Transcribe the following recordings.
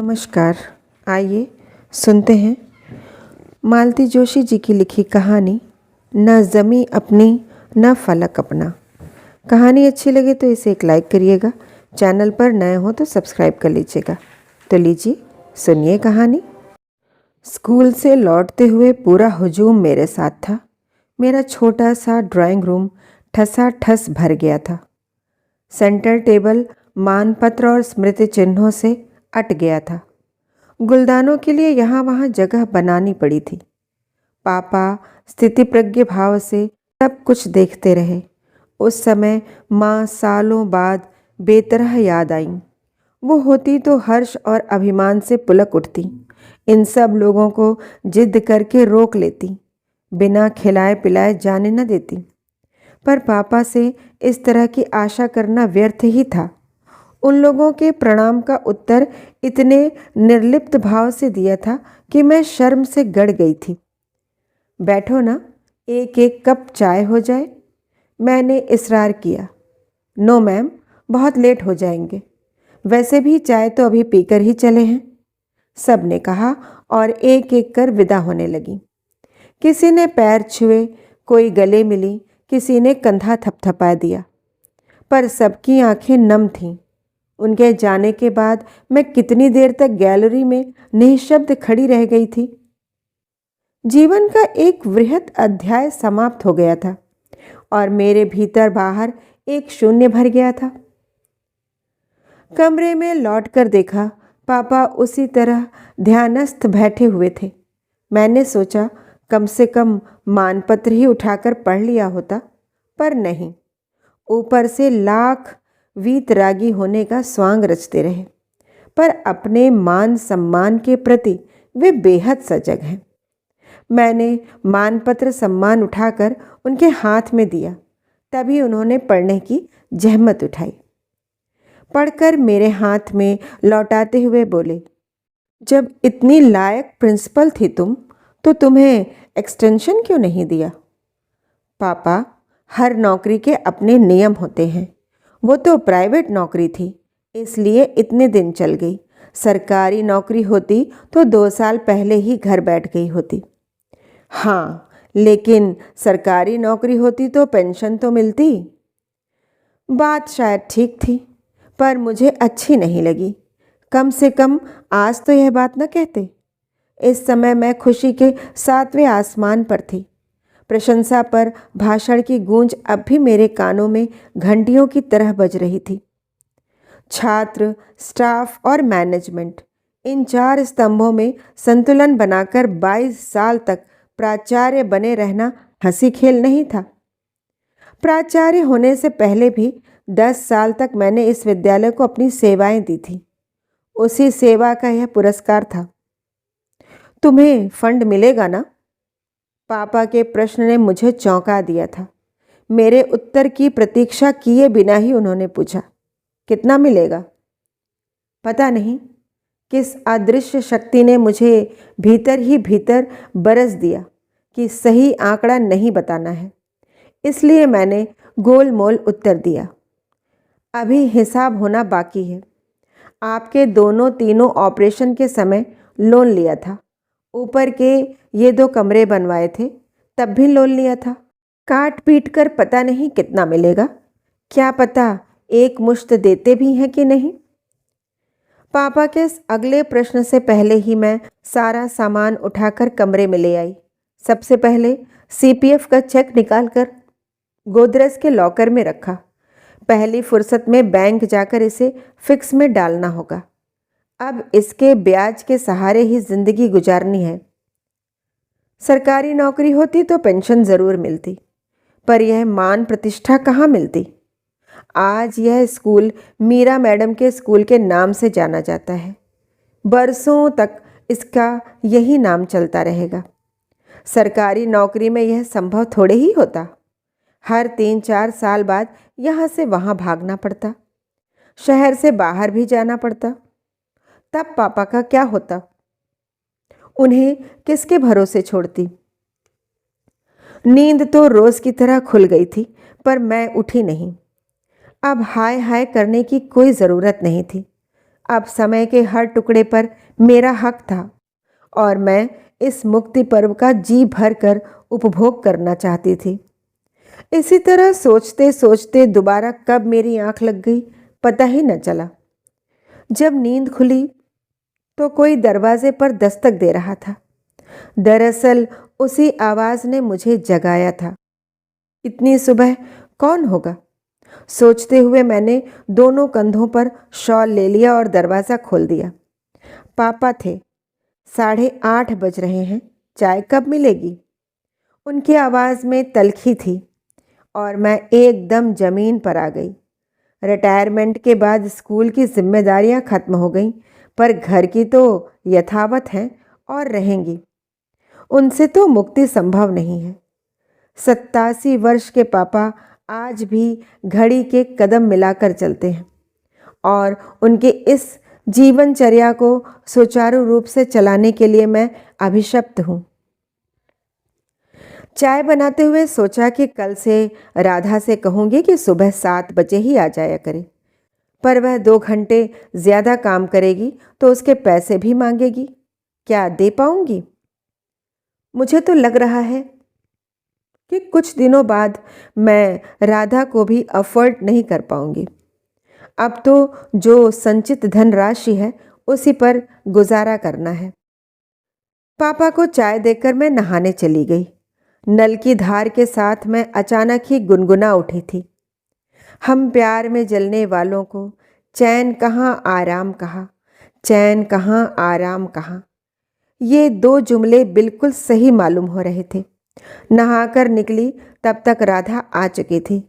नमस्कार। आइए सुनते हैं मालती जोशी जी की लिखी कहानी न ज़मी अपनी न फलक अपना। कहानी अच्छी लगे तो इसे एक लाइक करिएगा। चैनल पर नए हो तो सब्सक्राइब कर लीजिएगा। तो लीजिए सुनिए कहानी। स्कूल से लौटते हुए पूरा हुजूम मेरे साथ था। मेरा छोटा सा ड्राइंग रूम ठसाठस भर गया था। सेंटर टेबल मानपत्र और स्मृति चिन्हों से अट गया था। गुलदानों के लिए यहाँ वहाँ जगह बनानी पड़ी थी। पापा स्थितिप्रज्ञ भाव से सब कुछ देखते रहे। उस समय माँ सालों बाद बेतरह याद आईं। वो होती तो हर्ष और अभिमान से पुलक उठती, इन सब लोगों को जिद करके रोक लेती, बिना खिलाए पिलाए जाने न देती। पर पापा से इस तरह की आशा करना व्यर्थ ही था। उन लोगों के प्रणाम का उत्तर इतने निर्लिप्त भाव से दिया था कि मैं शर्म से गड़ गई थी। बैठो ना, एक एक कप चाय हो जाए, मैंने इसरार किया। नो मैम, बहुत लेट हो जाएंगे। वैसे भी चाय तो अभी पीकर ही चले हैं, सब ने कहा और एक एक कर विदा होने लगी। किसी ने पैर छुए, कोई गले मिली, किसी ने कंधा थपथपा दिया, पर सबकी आंखें नम थीं। उनके जाने के बाद मैं कितनी देर तक गैलरी में निःशब्द खड़ी रह गई थी। जीवन का एक वृहत अध्याय समाप्त हो गया था और मेरे भीतर बाहर एक शून्य भर गया था। कमरे में लौटकर देखा, पापा उसी तरह ध्यानस्थ बैठे हुए थे। मैंने सोचा कम से कम मानपत्र ही उठाकर पढ़ लिया होता, पर नहीं। ऊपर से लाख वीतरागी होने का स्वांग रचते रहे, पर अपने मान सम्मान के प्रति वे बेहद सजग हैं। मैंने मानपत्र सम्मान उठाकर उनके हाथ में दिया, तभी उन्होंने पढ़ने की जहमत उठाई। पढ़कर मेरे हाथ में लौटाते हुए बोले, जब इतनी लायक प्रिंसिपल थी तुम, तो तुम्हें एक्सटेंशन क्यों नहीं दिया? पापा, हर नौकरी के अपने नियम होते हैं। वो तो प्राइवेट नौकरी थी, इसलिए इतने दिन चल गई। सरकारी नौकरी होती तो 2 साल पहले ही घर बैठ गई होती। हाँ, लेकिन सरकारी नौकरी होती तो पेंशन तो मिलती। बात शायद ठीक थी, पर मुझे अच्छी नहीं लगी। कम से कम आज तो यह बात न कहते। इस समय मैं खुशी के 7वें आसमान पर थी। प्रशंसा पर भाषण की गूंज अब भी मेरे कानों में घंटियों की तरह बज रही थी। छात्र, स्टाफ और मैनेजमेंट, इन 4 स्तंभों में संतुलन बनाकर 22 साल तक प्राचार्य बने रहना हंसी खेल नहीं था। प्राचार्य होने से पहले भी 10 साल तक मैंने इस विद्यालय को अपनी सेवाएं दी थी। उसी सेवा का यह पुरस्कार था। तुम्हें फंड मिलेगा ना? पापा के प्रश्न ने मुझे चौंका दिया था। मेरे उत्तर की प्रतीक्षा किए बिना ही उन्होंने पूछा, कितना मिलेगा? पता नहीं किस अदृश्य शक्ति ने मुझे भीतर ही भीतर बरस दिया कि सही आंकड़ा नहीं बताना है। इसलिए मैंने गोलमोल उत्तर दिया, अभी हिसाब होना बाकी है। आपके दोनों तीनों ऑपरेशन के समय लोन लिया था। ऊपर के ये 2 कमरे बनवाए थे, तब भी लोन लिया था। काट पीट कर पता नहीं कितना मिलेगा। क्या पता एक मुश्त देते भी हैं कि नहीं। पापा के अगले प्रश्न से पहले ही मैं सारा सामान उठाकर कमरे में ले आई। सबसे पहले CPF का चेक निकालकर गोदरेज के लॉकर में रखा। पहली फुर्सत में बैंक जाकर इसे फिक्स में डालना होगा। अब इसके ब्याज के सहारे ही जिंदगी गुजारनी है। सरकारी नौकरी होती तो पेंशन जरूर मिलती, पर यह मान प्रतिष्ठा कहाँ मिलती। आज यह स्कूल मीरा मैडम के स्कूल के नाम से जाना जाता है। बरसों तक इसका यही नाम चलता रहेगा। सरकारी नौकरी में यह संभव थोड़े ही होता। हर 3-4 साल बाद यहाँ से वहाँ भागना पड़ता, शहर से बाहर भी जाना पड़ता। तब पापा का क्या होता? उन्हें किसके भरोसे छोड़ती? नींद तो रोज की तरह खुल गई थी, पर मैं उठी नहीं। अब हाय हाय करने की कोई ज़रूरत नहीं थी। अब समय के हर टुकड़े पर मेरा हक था और मैं इस मुक्ति पर्व का जी भर कर उपभोग करना चाहती थी। इसी तरह सोचते सोचते दोबारा कब मेरी आंख लग गई पता ही न चला। जब नींद खुली तो कोई दरवाजे पर दस्तक दे रहा था। दरअसल उसी आवाज ने मुझे जगाया था। इतनी सुबह कौन होगा? सोचते हुए मैंने दोनों कंधों पर शॉल ले लिया और दरवाज़ा खोल दिया। पापा थे। 8:30 बज रहे हैं, चाय कब मिलेगी? उनकी आवाज़ में तल्खी थी और मैं एकदम ज़मीन पर आ गई। रिटायरमेंट के बाद स्कूल की जिम्मेदारियां खत्म हो गईं, पर घर की तो यथावत हैं और रहेंगी। उनसे तो मुक्ति संभव नहीं है। 87 वर्ष के पापा आज भी घड़ी के कदम मिलाकर चलते हैं और उनके इस जीवनचर्या को सुचारू रूप से चलाने के लिए मैं अभिशप्त हूँ। चाय बनाते हुए सोचा कि कल से राधा से कहूँगी कि सुबह 7 बजे ही आ जाया करे, पर वह 2 घंटे ज़्यादा काम करेगी तो उसके पैसे भी मांगेगी। क्या दे पाऊँगी? मुझे तो लग रहा है कि कुछ दिनों बाद मैं राधा को भी अफोर्ड नहीं कर पाऊँगी। अब तो जो संचित धनराशि है उसी पर गुजारा करना है। पापा को चाय देकर मैं नहाने चली गई। नल की धार के साथ मैं अचानक ही गुनगुना उठी थी। हम प्यार में जलने वालों को चैन कहाँ आराम कहाँ, चैन कहाँ आराम कहाँ। ये 2 जुमले बिल्कुल सही मालूम हो रहे थे। नहाकर निकली तब तक राधा आ चुकी थी।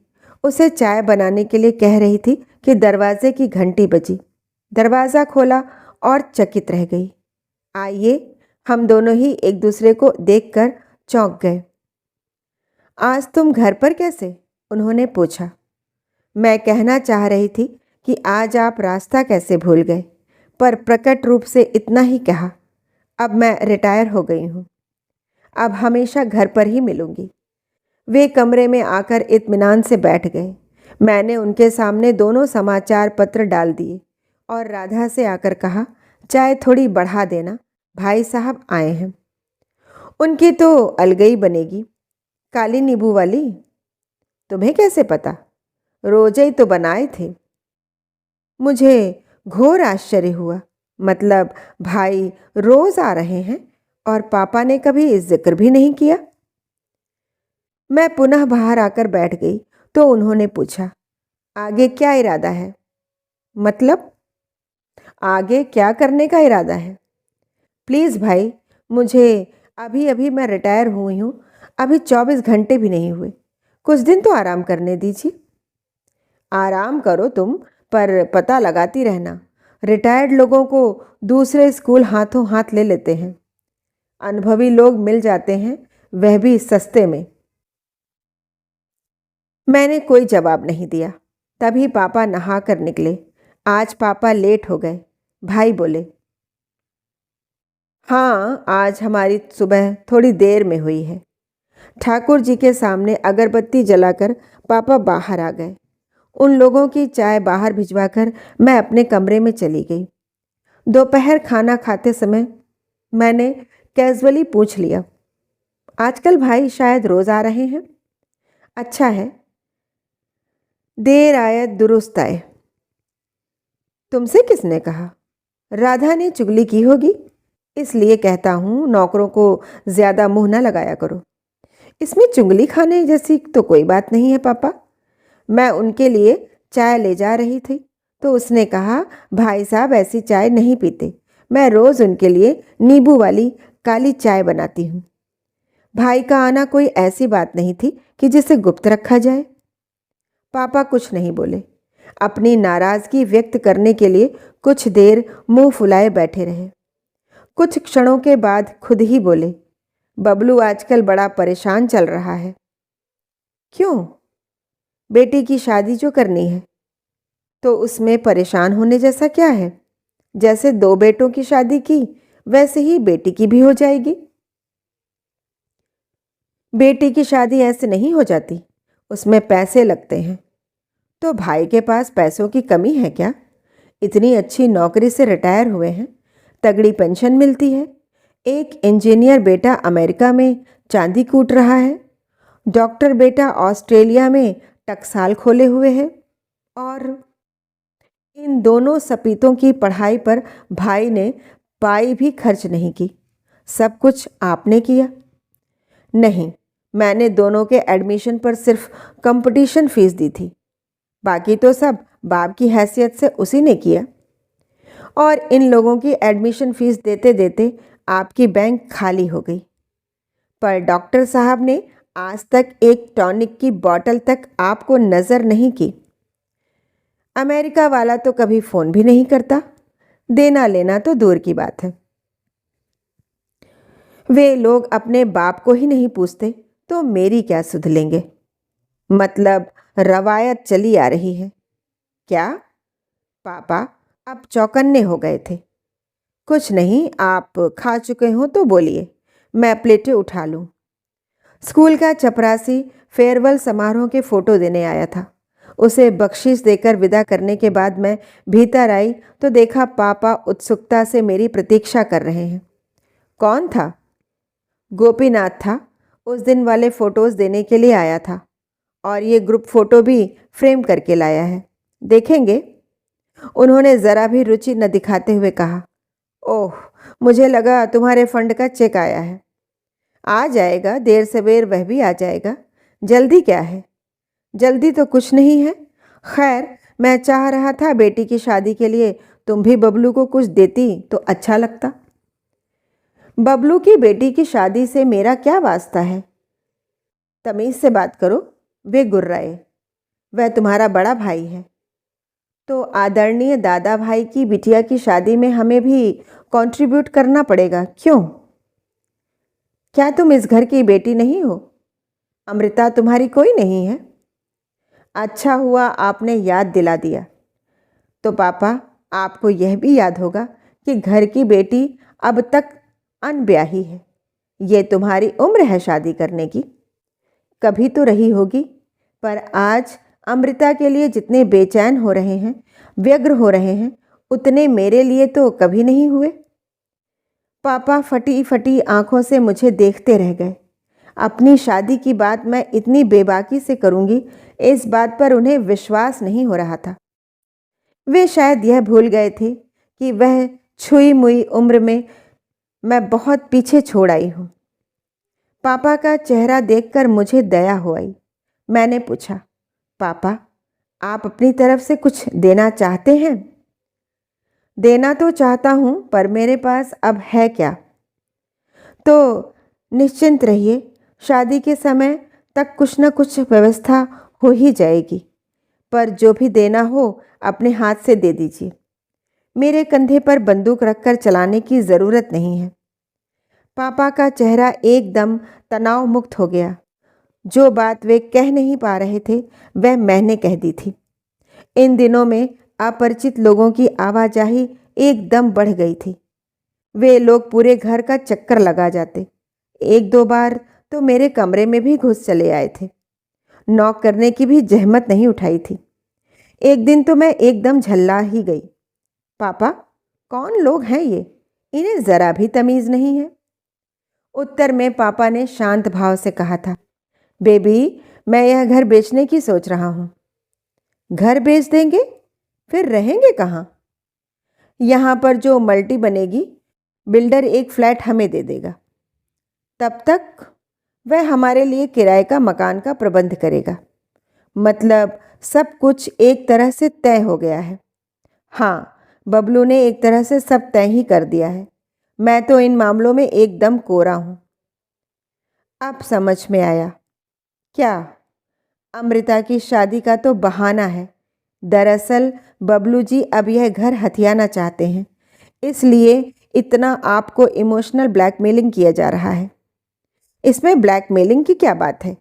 उसे चाय बनाने के लिए कह रही थी कि दरवाजे की घंटी बजी। दरवाज़ा खोला और चकित रह गई। आइए, हम दोनों ही एक दूसरे को देखकर चौंक गए। आज तुम घर पर कैसे? उन्होंने पूछा। मैं कहना चाह रही थी कि आज आप रास्ता कैसे भूल गए, पर प्रकट रूप से इतना ही कहा। अब मैं रिटायर हो गई हूँ, अब हमेशा घर पर ही मिलूंगी। वे कमरे में आकर इत्मीनान से बैठ गए। मैंने उनके सामने दोनों समाचार पत्र डाल दिए और राधा से आकर कहा, चाय थोड़ी बढ़ा देना, भाई साहब आए हैं। उनकी तो अलगई बनेगी, काली नींबू वाली। तुम्हें कैसे पता? रोजे ही तो बनाए थे। मुझे घोर आश्चर्य हुआ। मतलब भाई रोज आ रहे हैं और पापा ने कभी जिक्र भी नहीं किया। मैं पुनः बाहर आकर बैठ गई तो उन्होंने पूछा, आगे क्या इरादा है? मतलब आगे क्या करने का इरादा है? प्लीज़ भाई, मुझे अभी अभी मैं रिटायर हुई हूँ, अभी 24 घंटे भी नहीं हुए, कुछ दिन तो आराम करने दीजिए। आराम करो तुम, पर पता लगाती रहना। रिटायर्ड लोगों को दूसरे स्कूल हाथों हाथ ले लेते हैं। अनुभवी लोग मिल जाते हैं, वह भी सस्ते में। मैंने कोई जवाब नहीं दिया। तभी पापा नहा कर निकले। आज पापा लेट हो गए। भाई बोले, हाँ, आज हमारी सुबह थोड़ी देर में हुई है। ठाकुर जी के सामने अगरबत्ती जलाकर पापा बाहर आ गए। उन लोगों की चाय बाहर भिजवाकर मैं अपने कमरे में चली गई। दोपहर खाना खाते समय मैंने कैजुअली पूछ लिया, आजकल भाई शायद रोज आ रहे हैं? अच्छा है, देर आए दुरुस्त आए। तुमसे किसने कहा? राधा ने चुगली की होगी, इसलिए कहता हूँ नौकरों को ज़्यादा मुंह न लगाया करो। इसमें चुगली खाने जैसी तो कोई बात नहीं है पापा। मैं उनके लिए चाय ले जा रही थी तो उसने कहा, भाई साहब ऐसी चाय नहीं पीते, मैं रोज़ उनके लिए नींबू वाली काली चाय बनाती हूँ। भाई का आना कोई ऐसी बात नहीं थी कि जिसे गुप्त रखा जाए। पापा कुछ नहीं बोले। अपनी नाराज़गी व्यक्त करने के लिए कुछ देर मुंह फुलाए बैठे रहे। कुछ क्षणों के बाद खुद ही बोले, बबलू आजकल बड़ा परेशान चल रहा है। क्यों? बेटी की शादी जो करनी है, तो उसमें परेशान होने जैसा क्या है? जैसे 2 बेटों की शादी की, वैसे ही बेटी की भी हो जाएगी। बेटी की शादी ऐसे नहीं हो जाती, उसमें पैसे लगते हैं। तो भाई के पास पैसों की कमी है क्या? इतनी अच्छी नौकरी से रिटायर हुए हैं, तगड़ी पेंशन मिलती है। एक इंजीनियर बेटा अमेरिका में चांदी कूट रहा है, डॉक्टर बेटा ऑस्ट्रेलिया में टकसाल खोले हुए है, और इन दोनों सपीतों की पढ़ाई पर भाई ने पाई भी खर्च नहीं की। सब कुछ आपने किया? नहीं, मैंने दोनों के एडमिशन पर सिर्फ कंपटीशन फीस दी थी, बाकी तो सब बाप की हैसियत से उसी ने किया। और इन लोगों की एडमिशन फीस देते देते आपकी बैंक खाली हो गई। पर डॉक्टर साहब ने आज तक एक टॉनिक की बोतल तक आपको नज़र नहीं की। अमेरिका वाला तो कभी फ़ोन भी नहीं करता, देना लेना तो दूर की बात है। वे लोग अपने बाप को ही नहीं पूछते तो मेरी क्या सुध लेंगे। मतलब रवायत चली आ रही है। क्या? पापा अब चौकन्ने हो गए थे। कुछ नहीं, आप खा चुके हो तो बोलिए, मैं प्लेटें उठा लूँ। स्कूल का चपरासी फेयरवेल समारोह के फ़ोटो देने आया था। उसे बख्शीश देकर विदा करने के बाद मैं भीतर आई तो देखा पापा उत्सुकता से मेरी प्रतीक्षा कर रहे हैं। कौन था? गोपीनाथ था। उस दिन वाले फ़ोटोज़ देने के लिए आया था, और ये ग्रुप फ़ोटो भी फ्रेम करके लाया है, देखेंगे? उन्होंने ज़रा भी रुचि न दिखाते हुए कहा। ओह, मुझे लगा तुम्हारे फंड का चेक आया है। आ जाएगा, देर सवेर वह भी आ जाएगा। जल्दी क्या है? जल्दी तो कुछ नहीं है। खैर, मैं चाह रहा था बेटी की शादी के लिए तुम भी बबलू को कुछ देती तो अच्छा लगता। बबलू की बेटी की शादी से मेरा क्या वास्ता है? तमीज़ से बात करो। वे गुर्राए। वह तुम्हारा बड़ा भाई है, तो आदरणीय दादा भाई की बिटिया की शादी में हमें भी कंट्रीब्यूट करना पड़ेगा। क्यों? क्या तुम इस घर की बेटी नहीं हो? अमृता तुम्हारी कोई नहीं है? अच्छा हुआ आपने याद दिला दिया। तो पापा, आपको यह भी याद होगा कि घर की बेटी अब तक अनब्याही है। ये तुम्हारी उम्र है शादी करने की। कभी तो रही होगी, पर आज अमृता के लिए जितने बेचैन हो रहे हैं, व्यग्र हो रहे हैं, उतने मेरे लिए तो कभी नहीं हुए। पापा फटी फटी आंखों से मुझे देखते रह गए। अपनी शादी की बात मैं इतनी बेबाकी से करूंगी, इस बात पर उन्हें विश्वास नहीं हो रहा था। वे शायद यह भूल गए थे कि वह छुई मुई उम्र में मैं बहुत पीछे छोड़ आई हूँ। पापा का चेहरा देखकर मुझे दया हो आई। मैंने पूछा, पापा, आप अपनी तरफ से कुछ देना चाहते हैं? देना तो चाहता हूँ, पर मेरे पास अब है क्या? तो निश्चिंत रहिए, शादी के समय तक कुछ न कुछ व्यवस्था हो ही जाएगी। पर जो भी देना हो अपने हाथ से दे दीजिए। मेरे कंधे पर बंदूक रखकर चलाने की ज़रूरत नहीं है। पापा का चेहरा एकदम तनाव मुक्त हो गया। जो बात वे कह नहीं पा रहे थे वह मैंने कह दी थी। इन दिनों में अपरिचित लोगों की आवाजाही एकदम बढ़ गई थी। वे लोग पूरे घर का चक्कर लगा जाते। एक दो बार तो मेरे कमरे में भी घुस चले आए थे। नॉक करने की भी जहमत नहीं उठाई थी। एक दिन तो मैं एकदम झल्ला ही गई। पापा, कौन लोग हैं ये? इन्हें ज़रा भी तमीज़ नहीं है। उत्तर में पापा ने शांत भाव से कहा था, बेबी, मैं यह घर बेचने की सोच रहा हूँ। घर बेच देंगे? फिर रहेंगे कहाँ? यहाँ पर जो मल्टी बनेगी, बिल्डर एक फ्लैट हमें दे देगा। तब तक वह हमारे लिए किराए का मकान का प्रबंध करेगा। मतलब सब कुछ एक तरह से तय हो गया है। हाँ, बबलू ने एक तरह से सब तय ही कर दिया है। मैं तो इन मामलों में एकदम कोरा हूँ। अब समझ में आया। क्या? अमृता की शादी का तो बहाना है। दरअसल बबलू जी अब यह घर हथियाना चाहते हैं, इसलिए इतना आपको इमोशनल ब्लैकमेलिंग किया जा रहा है। इसमें ब्लैकमेलिंग की क्या बात है?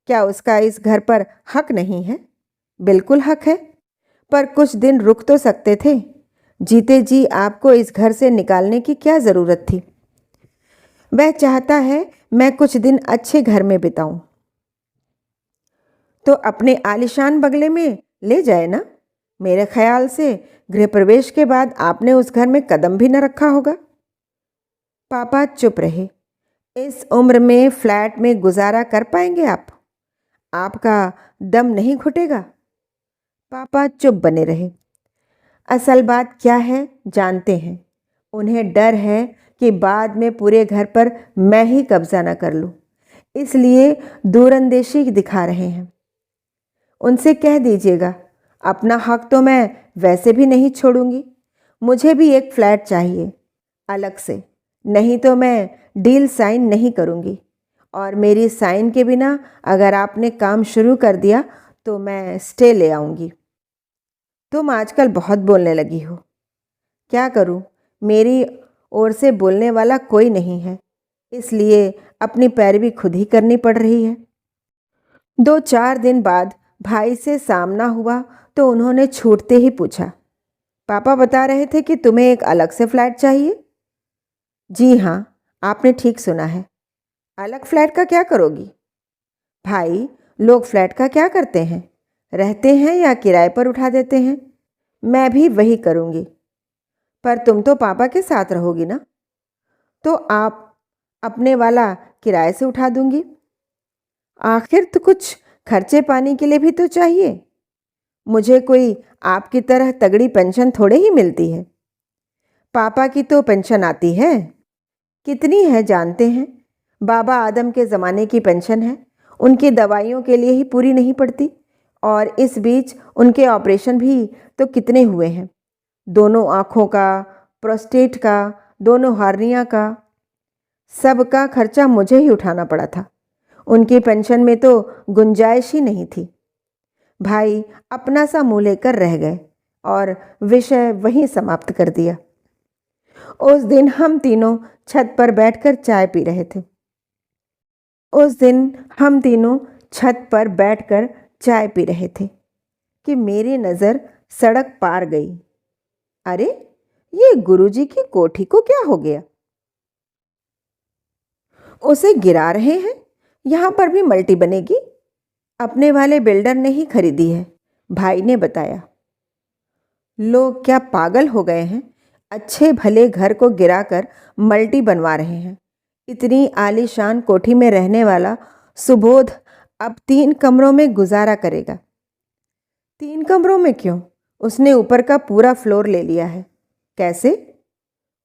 क्या उसका इस घर पर हक नहीं है? बिल्कुल हक है, पर कुछ दिन रुक तो सकते थे। जीते जी आपको इस घर से निकालने की क्या ज़रूरत थी? वह चाहता है मैं कुछ दिन अच्छे घर में बिताऊं, तो अपने आलिशान बंगले में ले जाए ना। मेरे ख्याल से गृह प्रवेश के बाद आपने उस घर में कदम भी न रखा होगा। पापा चुप रहे। इस उम्र में फ्लैट में गुजारा कर पाएंगे आप? आपका दम नहीं घुटेगा? पापा चुप बने रहे। असल बात क्या है जानते हैं? उन्हें डर है कि बाद में पूरे घर पर मैं ही कब्जा न कर लूं, इसलिए दूरंदेशी दिखा रहे हैं। उनसे कह दीजिएगा, अपना हक तो मैं वैसे भी नहीं छोड़ूंगी। मुझे भी एक फ्लैट चाहिए अलग से, नहीं तो मैं डील साइन नहीं करूंगी। और मेरी साइन के बिना अगर आपने काम शुरू कर दिया तो मैं स्टे ले आऊंगी। तुम आजकल बहुत बोलने लगी हो। क्या करूं, मेरी ओर से बोलने वाला कोई नहीं है, इसलिए अपनी पैरवी खुद ही करनी पड़ रही है। 2-4 दिन बाद भाई से सामना हुआ तो उन्होंने छूटते ही पूछा, पापा बता रहे थे कि तुम्हें एक अलग से फ्लैट चाहिए? जी हाँ, आपने ठीक सुना है। अलग फ्लैट का क्या करोगी? भाई, लोग फ्लैट का क्या करते हैं? रहते हैं या किराए पर उठा देते हैं। मैं भी वही करूँगी। पर तुम तो पापा के साथ रहोगी ना, तो आप अपने वाला किराए से उठा दूंगी। आखिर तो कुछ खर्चे पानी के लिए भी तो चाहिए। मुझे कोई आपकी तरह तगड़ी पेंशन थोड़े ही मिलती है। पापा की तो पेंशन आती है। कितनी है जानते हैं? बाबा आदम के ज़माने की पेंशन है। उनकी दवाइयों के लिए ही पूरी नहीं पड़ती, और इस बीच उनके ऑपरेशन भी तो कितने हुए हैं। दोनों आँखों का, प्रोस्टेट का, दोनों हार्निया का, सबका खर्चा मुझे ही उठाना पड़ा था। उनकी पेंशन में तो गुंजाइश ही नहीं थी। भाई अपना सा मुँह लेकर रह गए और विषय वहीं समाप्त कर दिया। उस दिन हम तीनों छत पर बैठकर चाय पी रहे थे। कि मेरी नज़र सड़क पार गई। अरे, ये गुरुजी की कोठी को क्या हो गया? उसे गिरा रहे हैं। यहाँ पर भी मल्टी बनेगी। अपने वाले बिल्डर ने ही खरीदी है, भाई ने बताया। लोग क्या पागल हो गए हैं? अच्छे भले घर को गिराकर मल्टी बनवा रहे हैं। इतनी आलीशान कोठी में रहने वाला सुबोध अब 3 कमरों में गुजारा करेगा। 3 कमरों में क्यों? उसने ऊपर का पूरा फ्लोर ले लिया है। कैसे?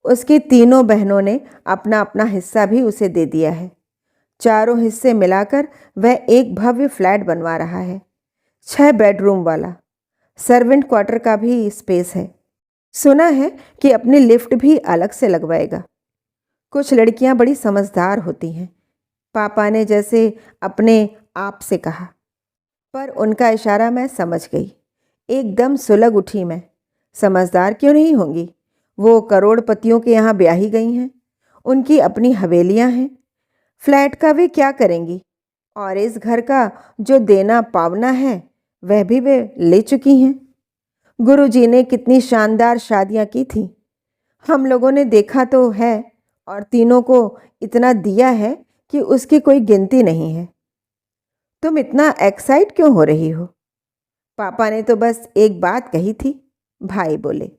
उसकी तीनों बहनों ने अपना अपना हिस्सा भी उसे दे दिया है। चारों हिस्से मिलाकर वह एक भव्य फ्लैट बनवा रहा है। 6 बेडरूम वाला। सर्वेंट क्वार्टर का भी स्पेस है। सुना है कि अपनी लिफ्ट भी अलग से लगवाएगा। कुछ लड़कियां बड़ी समझदार होती हैं, पापा ने जैसे अपने आप से कहा। पर उनका इशारा मैं समझ गई। एकदम सुलग उठी मैं। समझदार क्यों नहीं होंगी? वो करोड़पतियों के यहाँ ब्याही गई हैं। उनकी अपनी हवेलियाँ हैं। फ्लैट का वे क्या करेंगी? और इस घर का जो देना पावना है वह भी वे ले चुकी हैं। गुरुजी ने कितनी शानदार शादियाँ की थीं, हम लोगों ने देखा तो है, और तीनों को इतना दिया है कि उसकी कोई गिनती नहीं है। तुम इतना एक्साइट क्यों हो रही हो? पापा ने तो बस एक बात कही थी, भाई बोले।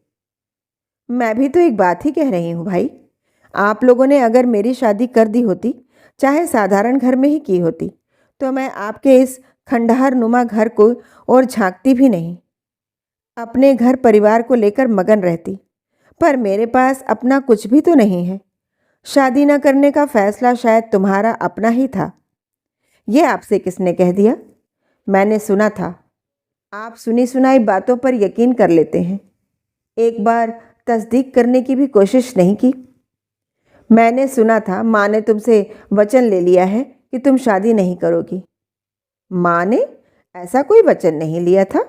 मैं भी तो एक बात ही कह रही हूँ भाई। आप लोगों ने अगर मेरी शादी कर दी होती, चाहे साधारण घर में ही की होती, तो मैं आपके इस खंडहर नुमा घर को और झांकती भी नहीं। अपने घर परिवार को लेकर मगन रहती। पर मेरे पास अपना कुछ भी तो नहीं है। शादी न करने का फैसला शायद तुम्हारा अपना ही था। ये आपसे किसने कह दिया? मैंने सुना था। आप सुनी सुनाई बातों पर यकीन कर लेते हैं। एक बार तस्दीक करने की भी कोशिश नहीं की। मैंने सुना था माँ ने तुमसे वचन ले लिया है कि तुम शादी नहीं करोगी। माँ ने ऐसा कोई वचन नहीं लिया था।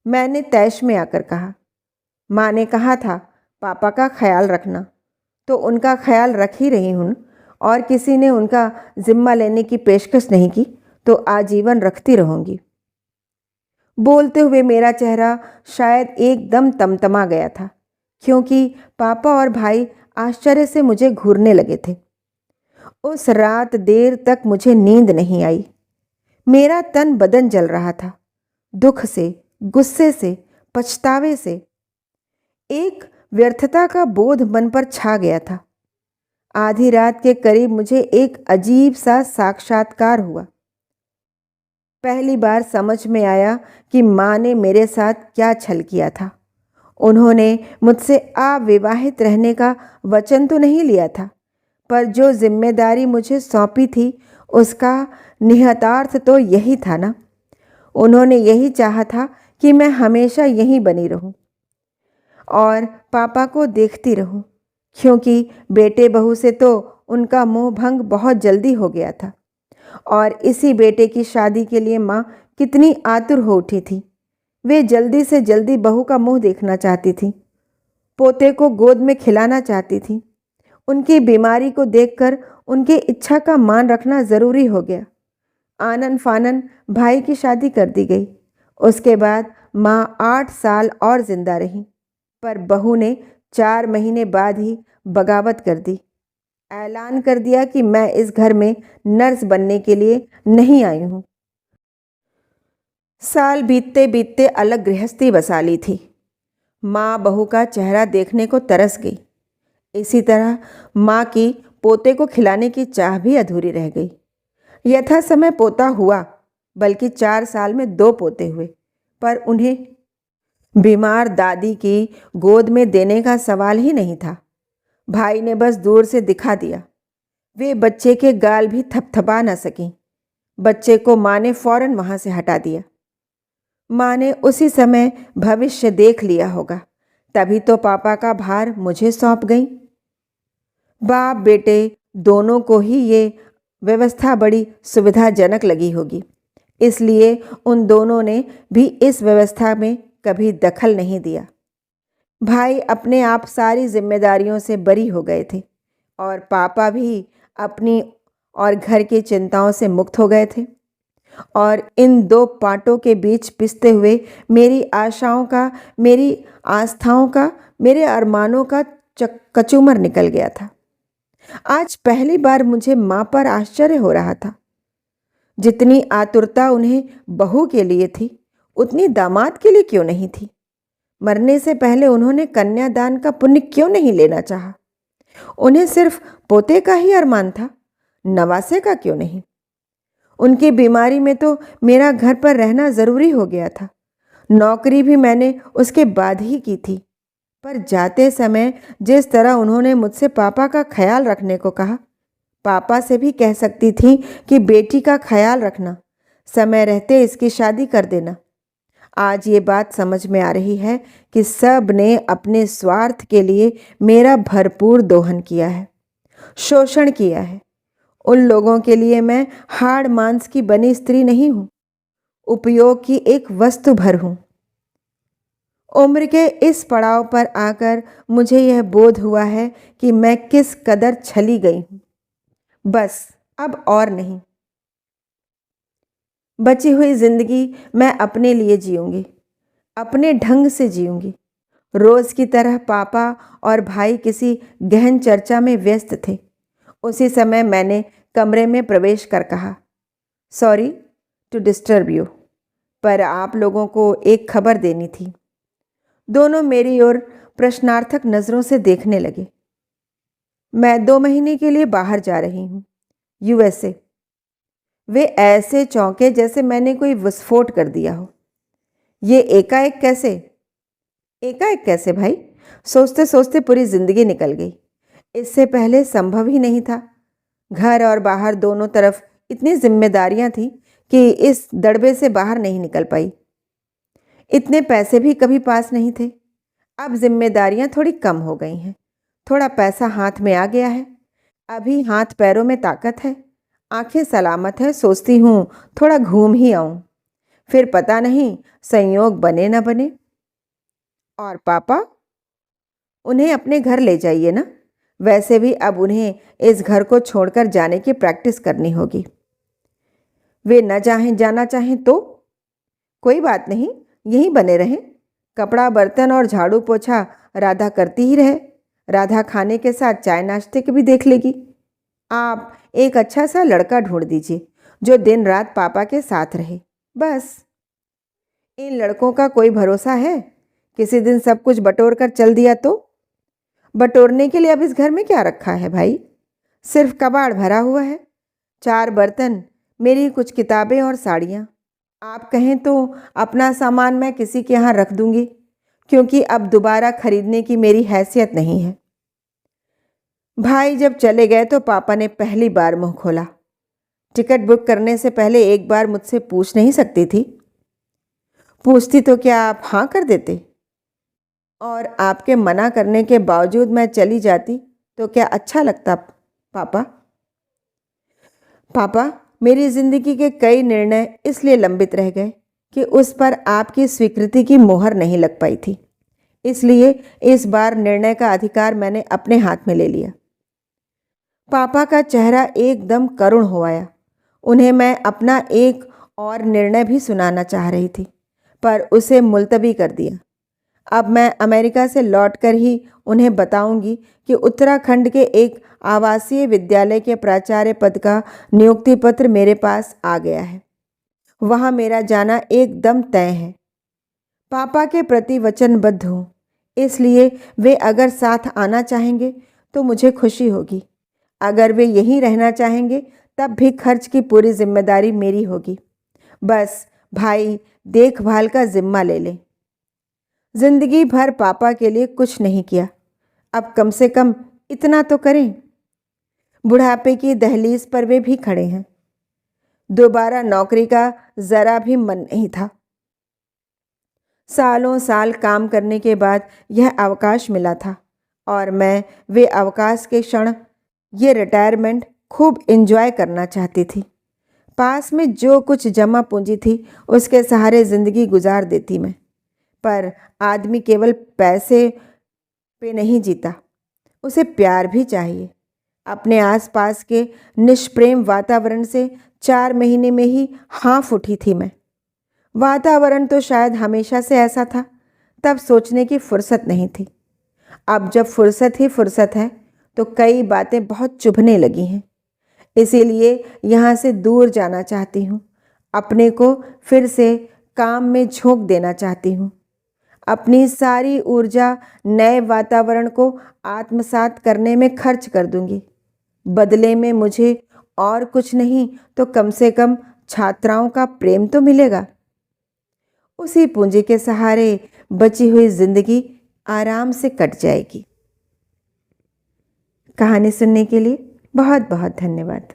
मैंने तैश में आकर कहा। माँ ने कहा था पापा का ख्याल रखना, तो उनका ख्याल रख ही रही हूँ, और किसी ने उनका जिम्मा लेने की पेशकश नहीं की तो आजीवन रखती रहूँगी। बोलते हुए मेरा चेहरा शायद एकदम तमतमा गया था, क्योंकि पापा और भाई आश्चर्य से मुझे घूरने लगे थे। उस रात देर तक मुझे नींद नहीं आई। मेरा तन बदन जल रहा था, दुख से, गुस्से से, पछतावे से। एक व्यर्थता का बोध मन पर छा गया था। आधी रात के करीब मुझे एक अजीब सा साक्षात्कार हुआ। पहली बार समझ में आया कि माँ ने मेरे साथ क्या छल किया था। उन्होंने मुझसे अविवाहित रहने का वचन तो नहीं लिया था, पर जो जिम्मेदारी मुझे सौंपी थी उसका निहितार्थ तो यही था ना। उन्होंने यही चाहा था कि मैं हमेशा यहीं बनी रहूं और पापा को देखती रहूं, क्योंकि बेटे बहू से तो उनका मोह भंग बहुत जल्दी हो गया था। और इसी बेटे की शादी के लिए माँ कितनी आतुर हो उठी थी। वे जल्दी से जल्दी बहू का मुंह देखना चाहती थी, पोते को गोद में खिलाना चाहती थी। उनकी बीमारी को देखकर उनकी इच्छा का मान रखना ज़रूरी हो गया। आनन फानन भाई की शादी कर दी गई। उसके बाद माँ 8 साल और जिंदा रही, पर बहू ने 4 महीने बाद ही बगावत कर दी। ऐलान कर दिया कि मैं इस घर में नर्स बनने के लिए नहीं आई हूँ। साल बीतते बीतते अलग गृहस्थी बसा ली थी। माँ बहू का चेहरा देखने को तरस गई। इसी तरह माँ की पोते को खिलाने की चाह भी अधूरी रह गई। यथा समय पोता हुआ, बल्कि 4 साल में 2 पोते हुए, पर उन्हें बीमार दादी की गोद में देने का सवाल ही नहीं था। भाई ने बस दूर से दिखा दिया। वे बच्चे के गाल भी थपथपा न सकीं। बच्चे को माँ ने फौरन वहाँ से हटा दिया। माँ ने उसी समय भविष्य देख लिया होगा, तभी तो पापा का भार मुझे सौंप गई। बाप बेटे दोनों को ही ये व्यवस्था बड़ी सुविधाजनक लगी होगी, इसलिए उन दोनों ने भी इस व्यवस्था में कभी दखल नहीं दिया। भाई अपने आप सारी जिम्मेदारियों से बरी हो गए थे और पापा भी अपनी और घर की चिंताओं से मुक्त हो गए थे। और इन 2 पाटों के बीच पिसते हुए मेरी आशाओं का, मेरी आस्थाओं का, मेरे अरमानों का कचूमर निकल गया था। आज पहली बार मुझे माँ पर आश्चर्य हो रहा था। जितनी आतुरता उन्हें बहू के लिए थी, उतनी दामाद के लिए क्यों नहीं थी? मरने से पहले उन्होंने कन्यादान का पुण्य क्यों नहीं लेना चाहा? उन्हें सिर्फ पोते का ही अरमान था, नवासे का क्यों नहीं? उनकी बीमारी में तो मेरा घर पर रहना ज़रूरी हो गया था। नौकरी भी मैंने उसके बाद ही की थी, पर जाते समय जिस तरह उन्होंने मुझसे पापा का ख्याल रखने को कहा, पापा से भी कह सकती थी कि बेटी का ख्याल रखना, समय रहते इसकी शादी कर देना। आज ये बात समझ में आ रही है कि सब ने अपने स्वार्थ के लिए मेरा भरपूर दोहन किया है, शोषण किया है। उन लोगों के लिए मैं हाड़ मांस की बनी स्त्री नहीं हूं, उपयोग की एक वस्तु भर हूं। उम्र के इस पड़ाव पर आकर मुझे यह बोध हुआ है कि मैं किस कदर छली गई हूं। बस अब और नहीं। बची हुई जिंदगी मैं अपने लिए जीऊंगी, अपने ढंग से जीऊंगी। रोज की तरह पापा और भाई किसी गहन चर्चा में व्यस्त थे। उसी समय मैंने कमरे में प्रवेश कर कहा, सॉरी टू डिस्टर्ब यू, पर आप लोगों को एक खबर देनी थी। दोनों मेरी ओर प्रश्नार्थक नज़रों से देखने लगे। मैं 2 महीने के लिए बाहर जा रही हूँ, यूएसए। वे ऐसे चौंके जैसे मैंने कोई विस्फोट कर दिया हो। ये एकाएक कैसे? एकाएक कैसे भाई? सोचते सोचते पूरी जिंदगी निकल गई। इससे पहले संभव ही नहीं था। घर और बाहर दोनों तरफ इतनी जिम्मेदारियां थी कि इस दड़बे से बाहर नहीं निकल पाई। इतने पैसे भी कभी पास नहीं थे। अब जिम्मेदारियां थोड़ी कम हो गई हैं, थोड़ा पैसा हाथ में आ गया है। अभी हाथ पैरों में ताकत है, आंखें सलामत है। सोचती हूँ थोड़ा घूम ही आऊं, फिर पता नहीं संयोग बने न बने। और पापा, उन्हें अपने घर ले जाइए ना। वैसे भी अब उन्हें इस घर को छोड़कर जाने की प्रैक्टिस करनी होगी। वे न चाहें, जाना चाहें तो कोई बात नहीं, यहीं बने रहें। कपड़ा बर्तन और झाड़ू पोछा राधा करती ही रहे। राधा खाने के साथ चाय नाश्ते के भी देख लेगी। आप एक अच्छा सा लड़का ढूंढ दीजिए जो दिन रात पापा के साथ रहे। बस इन लड़कों का कोई भरोसा है? किसी दिन सब कुछ बटोर कर चल दिया तो? बटोरने के लिए अब इस घर में क्या रखा है भाई? सिर्फ कबाड़ भरा हुआ है, 4 बर्तन, मेरी कुछ किताबें और साड़ियाँ। आप कहें तो अपना सामान मैं किसी के यहाँ रख दूंगी, क्योंकि अब दोबारा खरीदने की मेरी हैसियत नहीं है। भाई जब चले गए तो पापा ने पहली बार मुंह खोला। टिकट बुक करने से पहले एक बार मुझसे पूछ नहीं सकती थी? पूछती तो क्या आप हाँ कर देते? और आपके मना करने के बावजूद मैं चली जाती तो क्या अच्छा लगता पापा? पापा, मेरी जिंदगी के कई निर्णय इसलिए लंबित रह गए कि उस पर आपकी स्वीकृति की मोहर नहीं लग पाई थी। इसलिए इस बार निर्णय का अधिकार मैंने अपने हाथ में ले लिया। पापा का चेहरा एकदम करुण हो आया। उन्हें मैं अपना एक और निर्णय भी सुनाना चाह रही थी, पर उसे मुलतवी कर दिया। अब मैं अमेरिका से लौटकर ही उन्हें बताऊंगी कि उत्तराखंड के एक आवासीय विद्यालय के प्राचार्य पद का नियुक्ति पत्र मेरे पास आ गया है। वहाँ मेरा जाना एकदम तय है। पापा के प्रति वचनबद्ध हूँ, इसलिए वे अगर साथ आना चाहेंगे तो मुझे खुशी होगी। अगर वे यहीं रहना चाहेंगे तब भी खर्च की पूरी जिम्मेदारी मेरी होगी। बस भाई देखभाल का जिम्मा ले लें। जिंदगी भर पापा के लिए कुछ नहीं किया, अब कम से कम इतना तो करें। बुढ़ापे की दहलीज पर वे भी खड़े हैं। दोबारा नौकरी का जरा भी मन नहीं था। सालों साल काम करने के बाद यह अवकाश मिला था और मैं वे अवकाश के क्षण, ये रिटायरमेंट खूब एंजॉय करना चाहती थी। पास में जो कुछ जमा पूंजी थी उसके सहारे ज़िंदगी गुजार देती मैं। पर आदमी केवल पैसे पे नहीं जीता, उसे प्यार भी चाहिए। अपने आसपास के निष्प्रेम वातावरण से 4 महीने में ही हाँफ उठी थी मैं। वातावरण तो शायद हमेशा से ऐसा था, तब सोचने की फुर्सत नहीं थी। अब जब फुर्सत ही फुर्सत है तो कई बातें बहुत चुभने लगी हैं। इसीलिए यहाँ से दूर जाना चाहती हूँ। अपने को फिर से काम में झोंक देना चाहती हूँ। अपनी सारी ऊर्जा नए वातावरण को आत्मसात करने में खर्च कर दूंगी। बदले में मुझे और कुछ नहीं तो कम से कम छात्राओं का प्रेम तो मिलेगा। उसी पूंजी के सहारे बची हुई जिंदगी आराम से कट जाएगी। कहानी सुनने के लिए बहुत बहुत धन्यवाद।